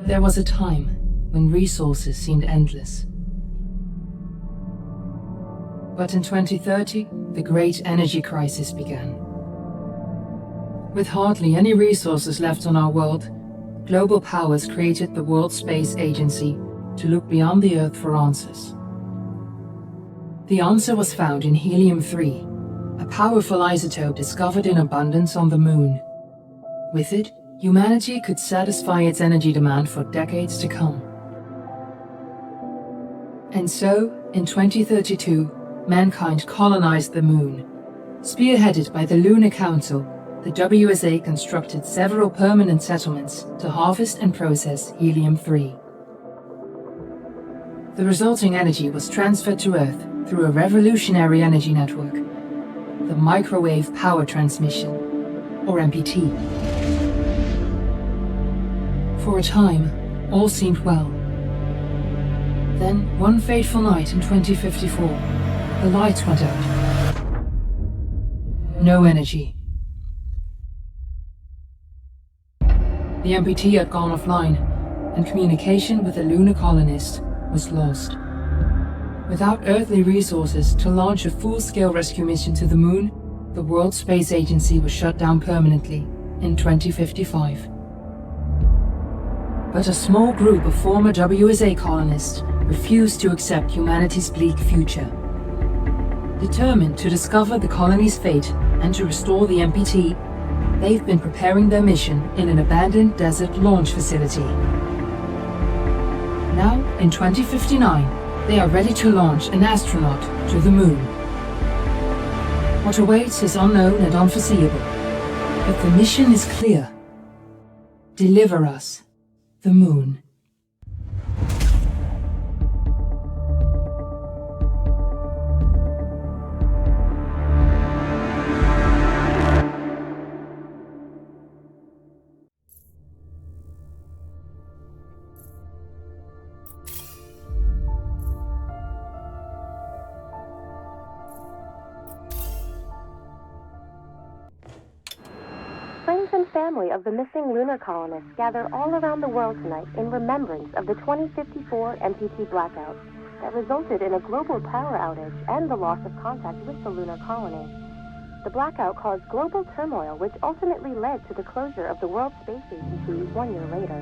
There was a time when resources seemed endless. But in 2030, the great energy crisis began. With hardly any resources left on our world, global powers created the World Space Agency to look beyond the Earth for answers. The answer was found in helium-3, a powerful isotope discovered in abundance on the Moon. With it, humanity could satisfy its energy demand for decades to come. And so, in 2032, mankind colonized the Moon. Spearheaded by the Lunar Council, the WSA constructed several permanent settlements to harvest and process helium-3. The resulting energy was transferred to Earth through a revolutionary energy network, the Microwave Power Transmission, or MPT. For a time, all seemed well. Then, one fateful night in 2054, the lights went out. No energy. The MPT had gone offline, and communication with the lunar colonist was lost. Without earthly resources to launch a full-scale rescue mission to the Moon, the World Space Agency was shut down permanently in 2055. But a small group of former WSA colonists refused to accept humanity's bleak future. Determined to discover the colony's fate and to restore the MPT, they've been preparing their mission in an abandoned desert launch facility. Now, in 2059, they are ready to launch an astronaut to the Moon. What awaits is unknown and unforeseeable, but the mission is clear. Deliver us the Moon. Friends and family of the missing lunar colonists gather all around the world tonight in remembrance of the 2054 MPT blackout that resulted in a global power outage and the loss of contact with the lunar colony. The blackout caused global turmoil, which ultimately led to the closure of the World Space Agency 1 year later.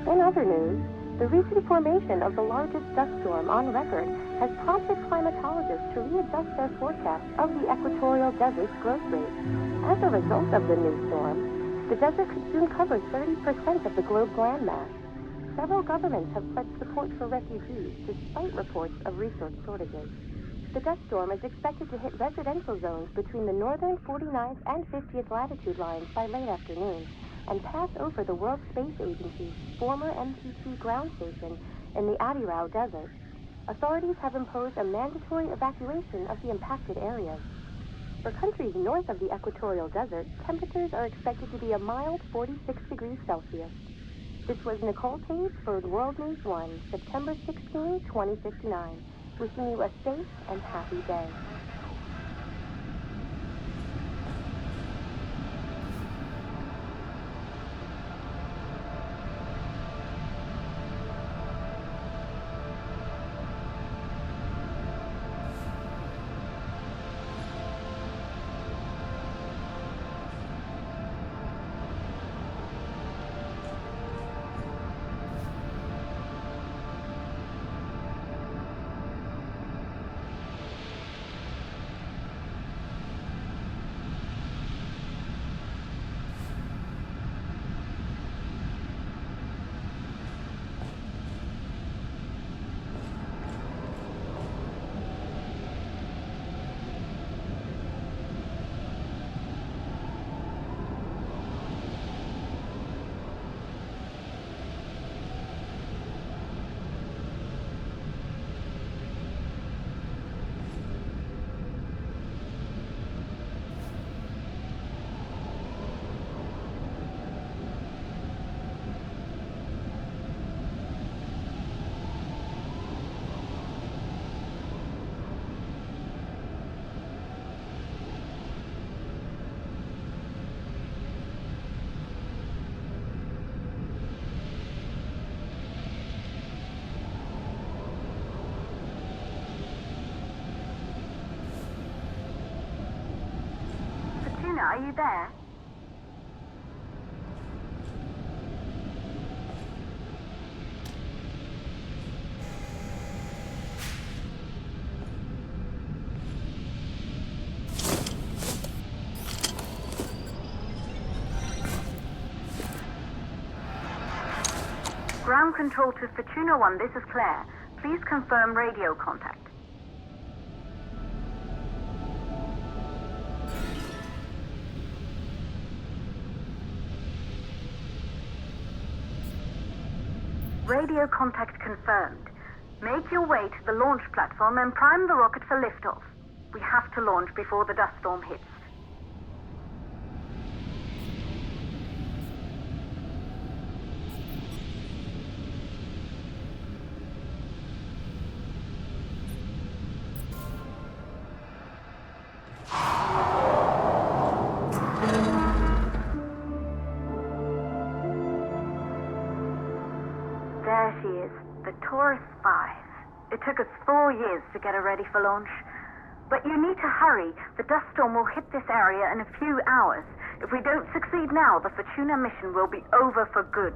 In other news, the recent formation of the largest dust storm on record has prompted climatologists to readjust their forecast of the equatorial desert's growth rate. As a result of the new storm, the desert could soon cover 30% of the globe's landmass. Several governments have pledged support for refugees, despite reports of resource shortages. The dust storm is expected to hit residential zones between the northern 49th and 50th latitude lines by late afternoon, and pass over the World Space Agency's former MPT ground station in the Adirau Desert. Authorities have imposed a mandatory evacuation of the impacted areas. For countries north of the equatorial desert, temperatures are expected to be a mild 46 degrees Celsius. This was Nicole Taves for World News 1, September 16, 2059. Wishing you a safe and happy day. are you there? Ground control to Fortuna 1, this is Claire. Please confirm radio contact. Radio contact confirmed. Make your way to the launch platform and prime the rocket for liftoff. We have to launch before the dust storm hits. There she is, the Taurus 5. It took us 4 years to get her ready for launch. But you need to hurry. The dust storm will hit this area in a few hours. If we don't succeed now, the Fortuna mission will be over for good.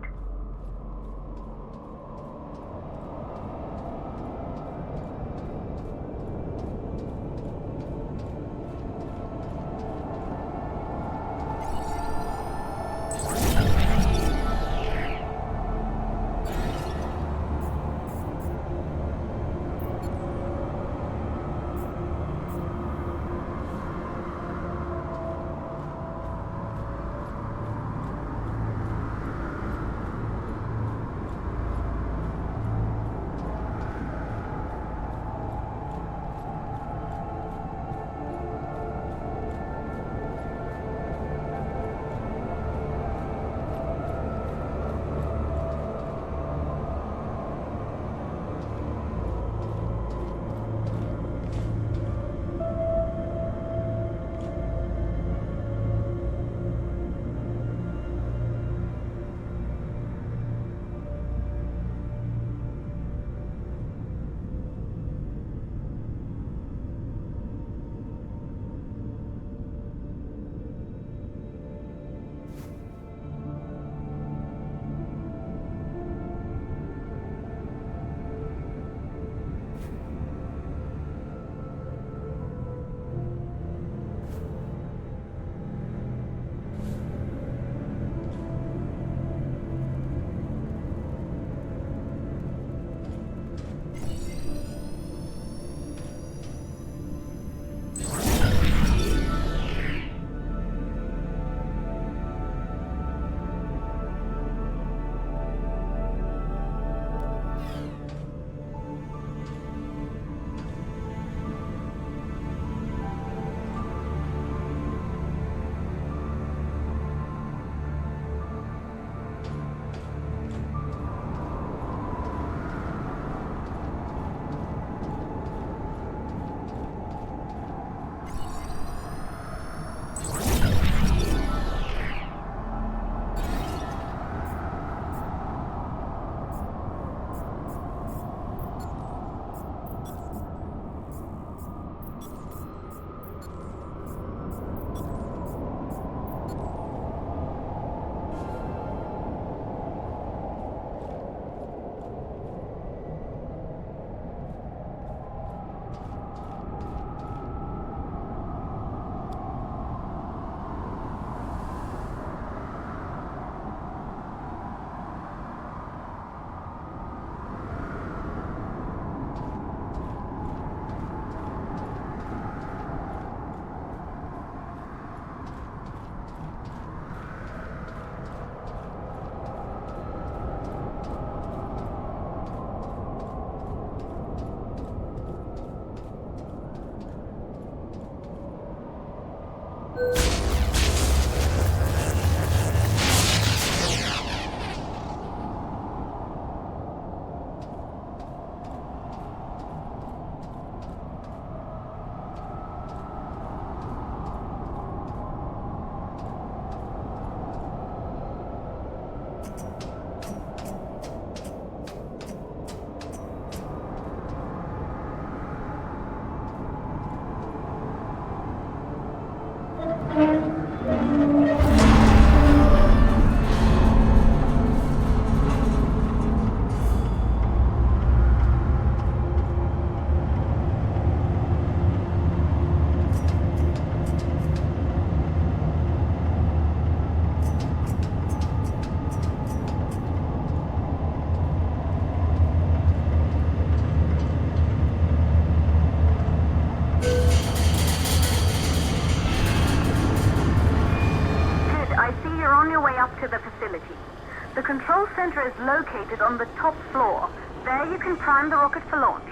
center is located on the top floor. There you can prime the rocket for launch.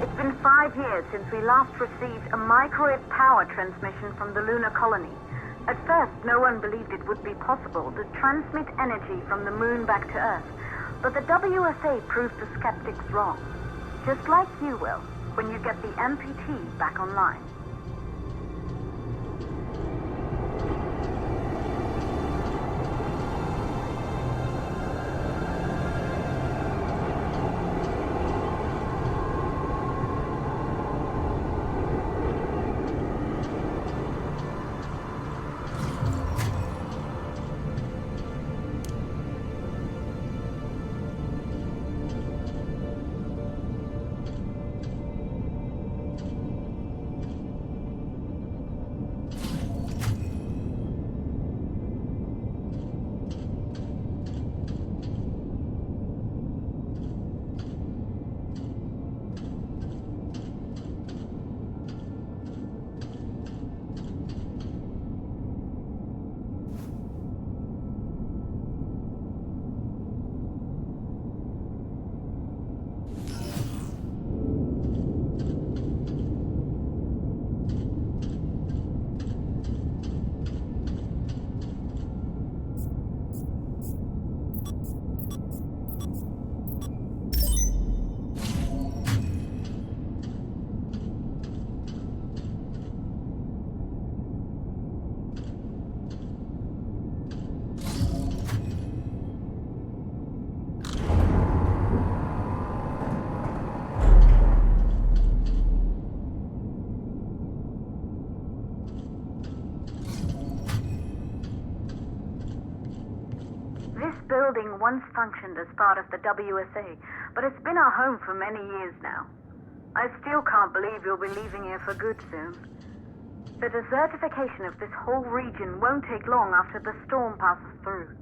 It's been 5 years since we last received a microwave power transmission from the lunar colony. At first, no one believed it would be possible to transmit energy from the moon back to Earth, but the WSA proved the skeptics wrong. Just like you will, when you get the MPT back online. This building once functioned as part of the WSA, but it's been our home for many years now. I still can't believe you'll be leaving here for good soon. The desertification of this whole region won't take long after the storm passes through.